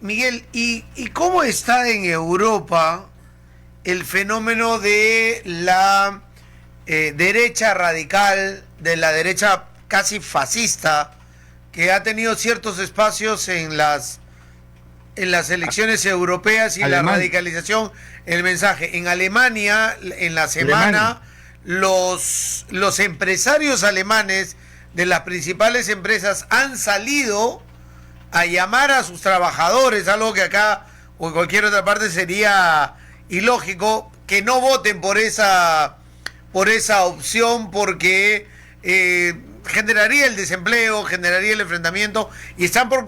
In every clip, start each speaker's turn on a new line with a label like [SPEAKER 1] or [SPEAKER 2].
[SPEAKER 1] Miguel, ¿y cómo está en Europa el fenómeno de la derecha radical, de la derecha casi fascista, que ha tenido ciertos espacios en las elecciones europeas y la
[SPEAKER 2] Alemán,
[SPEAKER 1] radicalización? El mensaje. En Alemania, en la
[SPEAKER 2] Alemania.
[SPEAKER 1] semana, los empresarios alemanes de las principales empresas han salido a llamar a sus trabajadores, algo que acá o en cualquier otra parte sería ilógico, que no voten por esa opción porque generaría el desempleo, generaría el enfrentamiento, y están por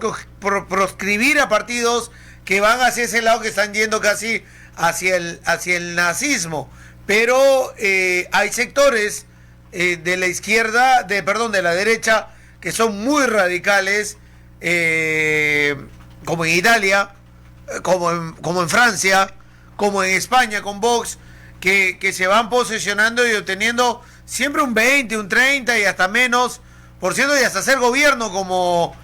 [SPEAKER 1] proscribir a partidos que van hacia ese lado, que están yendo casi hacia el nazismo. Pero hay sectores de la izquierda, de la derecha, que son muy radicales, como en Italia, como en Francia, como en España con Vox, que se van posesionando y obteniendo siempre un 20, un 30 y hasta menos por ciento, y hasta hacer gobierno como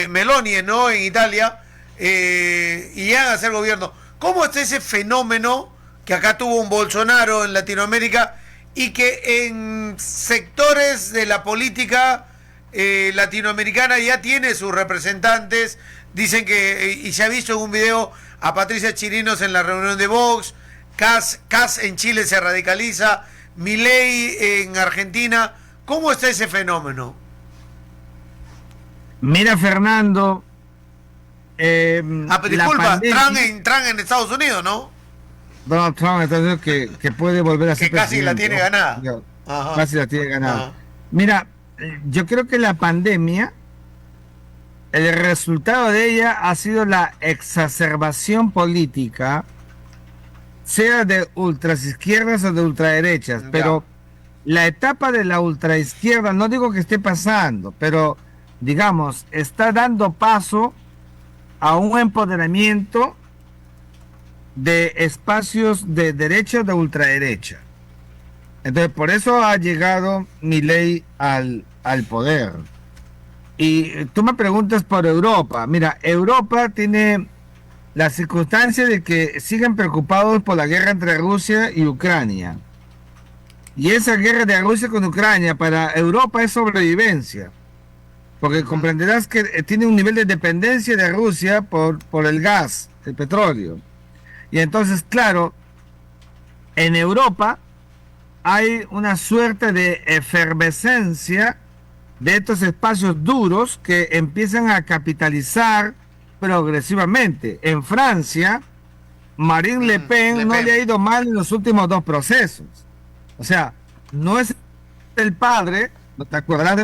[SPEAKER 1] Meloni, ¿no? En Italia, y llegan a hacer gobierno. ¿Cómo está ese fenómeno que acá tuvo un Bolsonaro en Latinoamérica y que en sectores de la política latinoamericana ya tiene sus representantes? Dicen que, y se ha visto en un video a Patricia Chirinos en la reunión de Vox, Kass en Chile se radicaliza, Milei en Argentina. ¿Cómo está ese fenómeno?
[SPEAKER 2] Mira, Fernando,
[SPEAKER 1] Pero
[SPEAKER 2] la
[SPEAKER 1] disculpa,
[SPEAKER 2] pandemia.
[SPEAKER 1] Trump en Estados Unidos, ¿no?
[SPEAKER 2] Donald Trump está diciendo que puede volver a ser
[SPEAKER 1] Que casi la
[SPEAKER 2] presidente.
[SPEAKER 1] tiene
[SPEAKER 2] Ojo,
[SPEAKER 1] ganada.
[SPEAKER 2] cuidado,
[SPEAKER 1] Ajá,
[SPEAKER 2] casi la tiene ganada.
[SPEAKER 1] ajá.
[SPEAKER 2] Mira, yo creo que la pandemia, el resultado de ella ha sido la exacerbación política, sea de ultraizquierdas o de ultraderechas,
[SPEAKER 1] Ya.
[SPEAKER 2] pero la etapa de la ultraizquierda, no digo que esté pasando, pero digamos, está dando paso a un empoderamiento de espacios de derecha o de ultraderecha. Entonces, por eso ha llegado Milei al poder. Y tú me preguntas por Europa. Mira, Europa tiene la circunstancia de que siguen preocupados por la guerra entre Rusia y Ucrania. Y esa guerra de Rusia con Ucrania para Europa es sobrevivencia, porque comprenderás que tiene un nivel de dependencia de Rusia por el gas, el petróleo. Y entonces, claro, en Europa hay una suerte de efervescencia de estos espacios duros que empiezan a capitalizar progresivamente. En Francia, Marine Le
[SPEAKER 1] Le
[SPEAKER 2] Pen no le ha
[SPEAKER 1] Pen.
[SPEAKER 2] ido mal en los últimos dos procesos. O sea, no es el padre, ¿no te acuerdas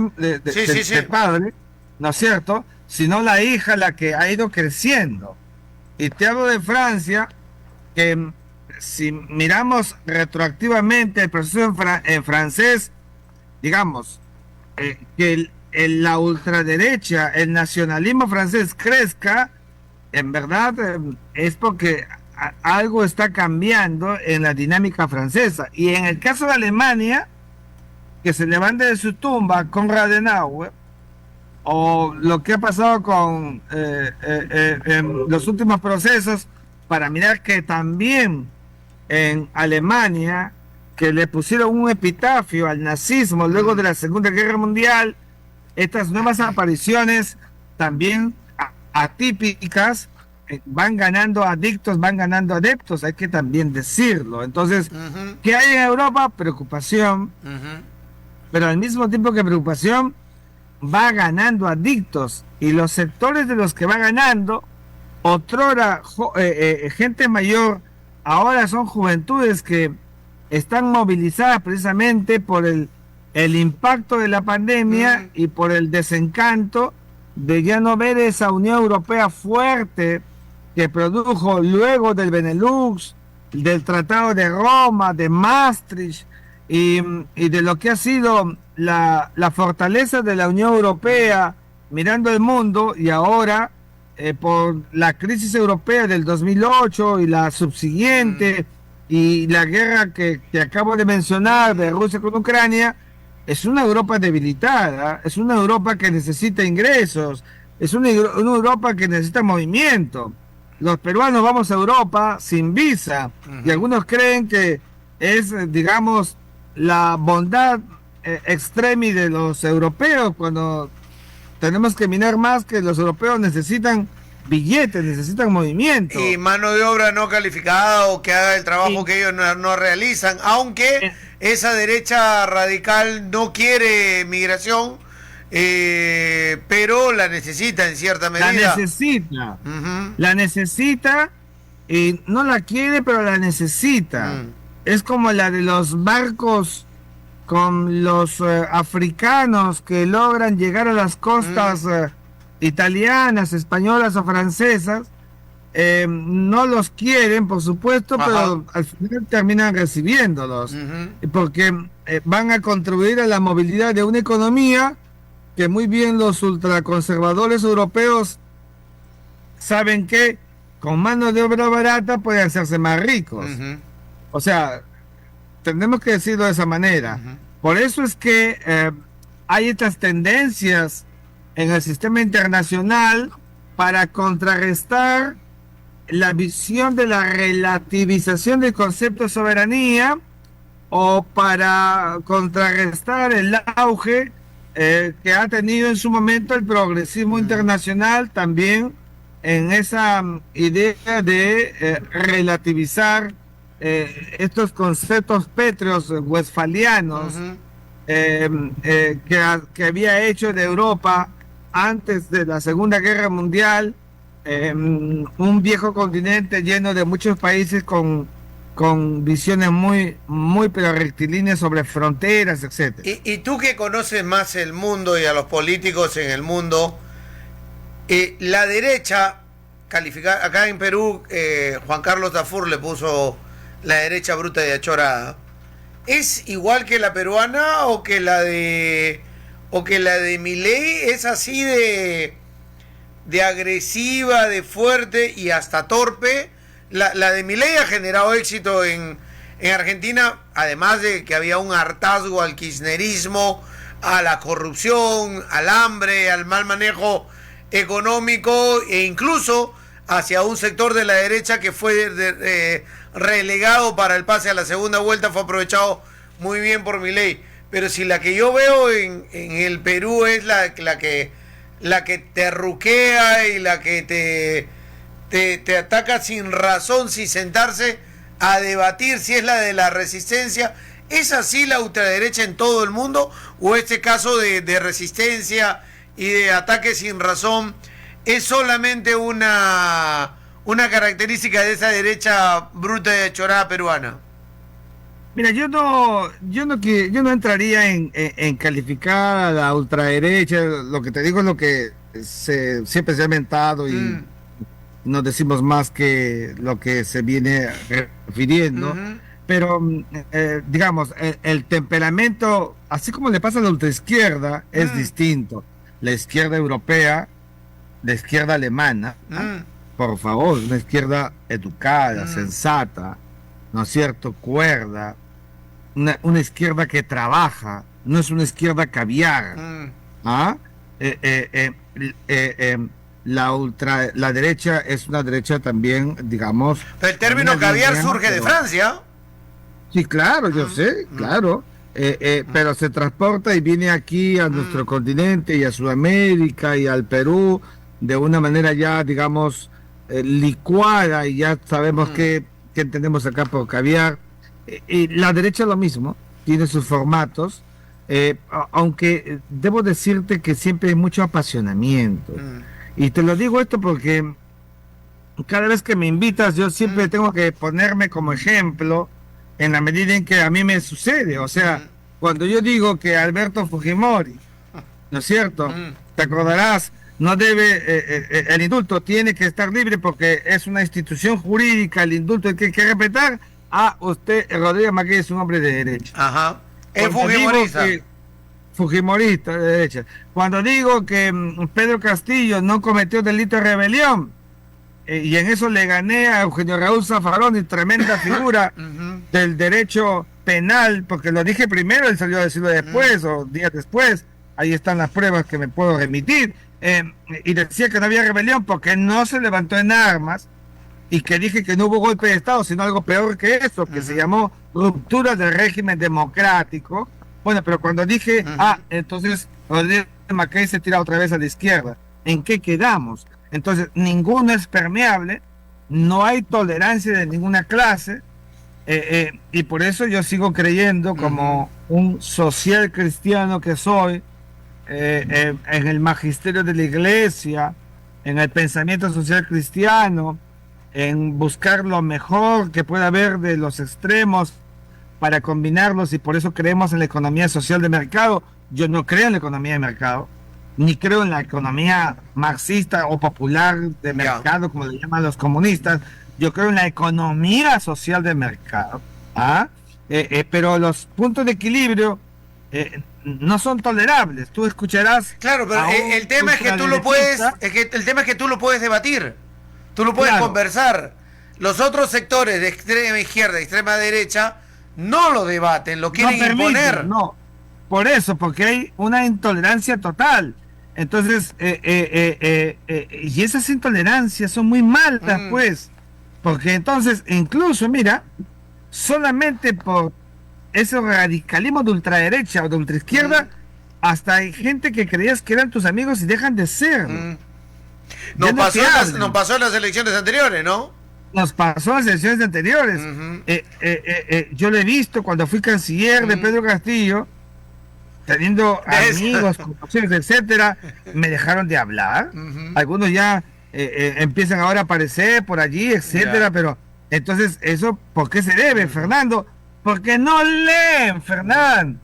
[SPEAKER 1] Sí, sí, sí.
[SPEAKER 2] del padre, ¿no es cierto? Sino la hija la que ha ido creciendo. Y te hablo de Francia, que si miramos retroactivamente el proceso en francés, digamos, que la ultraderecha, el nacionalismo francés crezca, en verdad es porque algo está cambiando en la dinámica francesa. Y en el caso de Alemania, que se levante de su tumba con Adenauer, o lo que ha pasado con en los últimos procesos, para mirar que también en Alemania, que le pusieron un epitafio al nazismo luego de la Segunda Guerra Mundial, estas nuevas apariciones también atípicas van ganando adictos, van ganando adeptos, hay que también decirlo. Entonces,
[SPEAKER 1] Ujú,
[SPEAKER 2] ¿qué hay en Europa? Preocupación,
[SPEAKER 1] ujú.
[SPEAKER 2] pero al mismo tiempo que preocupación, va ganando adictos, y los sectores de los que va ganando, otrora gente mayor, ahora son juventudes que están movilizadas precisamente por el impacto de la pandemia
[SPEAKER 1] Mm,
[SPEAKER 2] y por el desencanto de ya no ver esa Unión Europea fuerte que produjo luego del Benelux, del Tratado de Roma, de Maastricht, y de lo que ha sido la fortaleza de la Unión Europea mirando el mundo. Y ahora por la crisis europea del 2008 y la
[SPEAKER 1] mm,
[SPEAKER 2] subsiguiente y la guerra que acabo de mencionar de Rusia con Ucrania, es una Europa debilitada, es una Europa que necesita ingresos, es una Europa que necesita movimiento. Los peruanos vamos a Europa sin visa y algunos creen que es, digamos, la bondad extremi de los europeos cuando tenemos que mirar más que los europeos necesitan billetes, necesitan movimiento.
[SPEAKER 1] Y mano de obra no calificada o que haga el trabajo que ellos no realizan, aunque esa derecha radical no quiere migración, pero la necesita en cierta medida.
[SPEAKER 2] La necesita y no la quiere, pero la necesita. Es como la de los barcos con los africanos que logran llegar a las costas italianas, españolas o francesas. No los quieren, por supuesto, pero al final terminan recibiéndolos, porque van a contribuir a la movilidad de una economía que muy bien los ultraconservadores europeos saben que con mano de obra barata pueden hacerse más ricos. O sea, tenemos que decirlo de esa manera. Por eso es que hay estas tendencias en el sistema internacional para contrarrestar la visión de la relativización del concepto de soberanía o para contrarrestar el auge que ha tenido en su momento el progresismo internacional también en esa idea de relativizar estos conceptos pétreos westfalianos que había hecho de Europa antes de la Segunda Guerra Mundial un viejo continente lleno de muchos países con visiones muy pero rectilíneas sobre fronteras, etcétera.
[SPEAKER 1] Y tú que conoces más el mundo y a los políticos en el mundo, la derecha calificada acá en Perú, Juan Carlos Dafur le puso la derecha bruta y achorada. ¿Es igual que la peruana o que la de Milei es así de agresiva, de fuerte y hasta torpe? La de Milei ha generado éxito en Argentina, además de que había un hartazgo al kirchnerismo, a la corrupción, al hambre, al mal manejo económico e incluso hacia un sector de la derecha que fue relegado para el pase a la segunda vuelta, fue aprovechado muy bien por Milei. Pero si la que yo veo en el Perú es la que te ruquea y la que te ataca sin razón, sin sentarse a debatir si es la de la resistencia, ¿es así la ultraderecha en todo el mundo? ¿O este caso de resistencia y de ataque sin razón es solamente una característica de esa derecha bruta y achorada peruana?
[SPEAKER 2] Mira, yo no entraría en calificar a la ultraderecha. Lo que te digo es lo que siempre se ha inventado y no decimos más que lo que se viene refiriendo. Pero, digamos, el temperamento, así como le pasa a la ultraizquierda, es distinto. La izquierda europea, la izquierda alemana, por favor, una izquierda educada, sensata, ¿no es cierto?, cuerda, una izquierda que trabaja, no es una izquierda caviar. La derecha es una derecha también, digamos...
[SPEAKER 1] Pero el término caviar surge de Francia.
[SPEAKER 2] Sí, claro, yo sé, claro. Pero se transporta y viene aquí a nuestro continente y a Sudamérica y al Perú de una manera ya, digamos, licuada, y ya sabemos que entendemos acá por caviar. Y la derecha lo mismo, tiene sus formatos, aunque debo decirte que siempre hay mucho apasionamiento. Y te lo digo esto porque cada vez que me invitas yo siempre tengo que ponerme como ejemplo en la medida en que a mí me sucede. O sea, cuando yo digo que Alberto Fujimori, ¿no es cierto?, te acordarás, no debe, el indulto tiene que estar libre porque es una institución jurídica, el indulto hay que respetar. Usted, Rodríguez Maquia, es un hombre de derecha.
[SPEAKER 1] Ajá. Es fujimorista.
[SPEAKER 2] Fujimorista de derecha. Cuando digo que Pedro Castillo no cometió delito de rebelión, y en eso le gané a Eugenio Raúl Zaffaroni, tremenda figura del derecho penal, porque lo dije primero, él salió a decirlo después o días después. Ahí están las pruebas que me puedo remitir. y decía que no había rebelión porque no se levantó en armas, y que dije que no hubo golpe de Estado, sino algo peor que eso, que se llamó ruptura del régimen democrático. Bueno, pero cuando dije, entonces Rodríguez Macay se tira otra vez a la izquierda. ¿En qué quedamos? Entonces, ninguno es permeable, no hay tolerancia de ninguna clase, y por eso yo sigo creyendo, como un social cristiano que soy, en el magisterio de la iglesia, en el pensamiento social cristiano, en buscar lo mejor que pueda haber de los extremos para combinarlos, y por eso creemos en la economía social de mercado. Yo no creo en la economía de mercado, ni creo en la economía marxista o popular de mercado, como le llaman los comunistas. Yo creo en la economía social de mercado. Pero los puntos de equilibrio no son tolerables. Tú escucharás.
[SPEAKER 1] Claro, pero el tema es que tú lo puedes, el tema es que tú lo puedes debatir, tú lo puedes conversar. Los otros sectores de extrema izquierda y extrema derecha no lo debaten, lo quieren imponer.
[SPEAKER 2] No, por eso, porque hay una intolerancia total. Entonces, y esas intolerancias son muy malas, pues, porque entonces, incluso, mira, solamente por ese radicalismo de ultraderecha o de ultraizquierda, hasta hay gente que creías que eran tus amigos y dejan de ser.
[SPEAKER 1] Nos pasó en las elecciones anteriores, ¿no?
[SPEAKER 2] Nos pasó en las elecciones anteriores. Yo lo he visto cuando fui canciller de Pedro Castillo, teniendo amigos, conocidos, etcétera, me dejaron de hablar. Algunos ya empiezan ahora a aparecer por allí, etcétera, pero entonces, ¿eso por qué se debe, Fernando? Porque no leen, Fernando,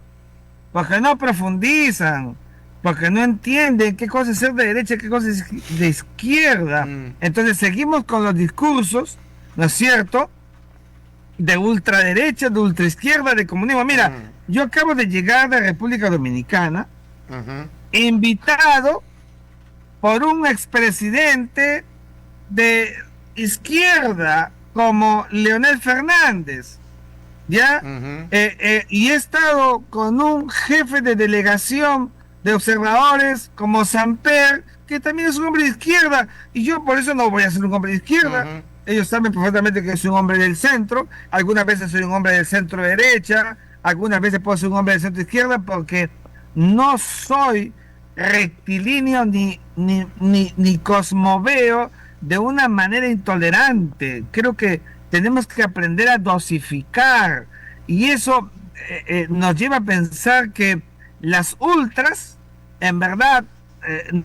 [SPEAKER 2] porque no profundizan, porque no entienden qué cosa es ser de derecha, qué cosa es de izquierda. Entonces seguimos con los discursos, ¿no es cierto?, de ultraderecha, de ultraizquierda, de comunismo. Mira, yo acabo de llegar de República Dominicana, invitado por un expresidente de izquierda como Leonel Fernández, ¿ya? Y he estado con un jefe de delegación de observadores como Samper, que también es un hombre de izquierda, y yo por eso no voy a ser un hombre de izquierda. Ellos saben perfectamente que soy un hombre del centro, algunas veces soy un hombre del centro derecha, algunas veces puedo ser un hombre del centro izquierda, porque no soy rectilíneo ni cosmoveo de una manera intolerante. Creo que tenemos que aprender a dosificar, y eso nos lleva a pensar que las ultras, en verdad,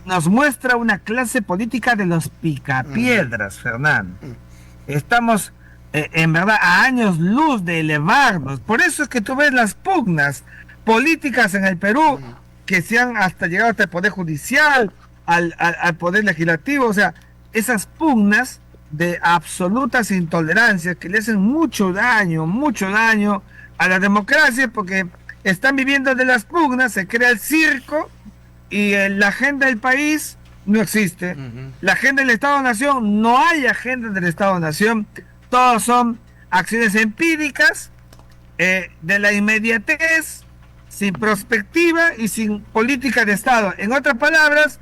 [SPEAKER 2] nos muestra una clase política de los picapiedras, Fernando. Estamos, en verdad, a años luz de elevarnos. Por eso es que tú ves las pugnas políticas en el Perú, que se han hasta llegado hasta el Poder Judicial, al Poder Legislativo. O sea, esas pugnas de absolutas intolerancias que le hacen mucho daño a la democracia, porque están viviendo de las pugnas, se crea el circo, y la agenda del país no existe. La agenda del Estado-Nación, no hay agenda del Estado-Nación, todos son acciones empíricas, de la inmediatez, sin perspectiva y sin política de Estado. En otras palabras,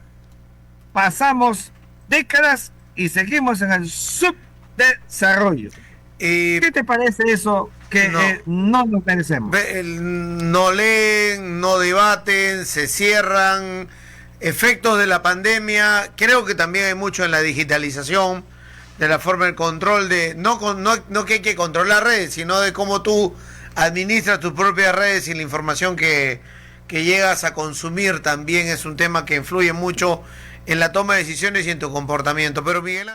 [SPEAKER 2] pasamos décadas y seguimos en el subdesarrollo. ¿Qué te parece eso que no nos merecemos?
[SPEAKER 1] No leen, no debaten, se cierran. Efectos de la pandemia, creo que también hay mucho en la digitalización, de la forma del control de, no que hay que controlar redes, sino de cómo tú administras tus propias redes, y la información que llegas a consumir también es un tema que influye mucho en la toma de decisiones y en tu comportamiento. Pero Miguel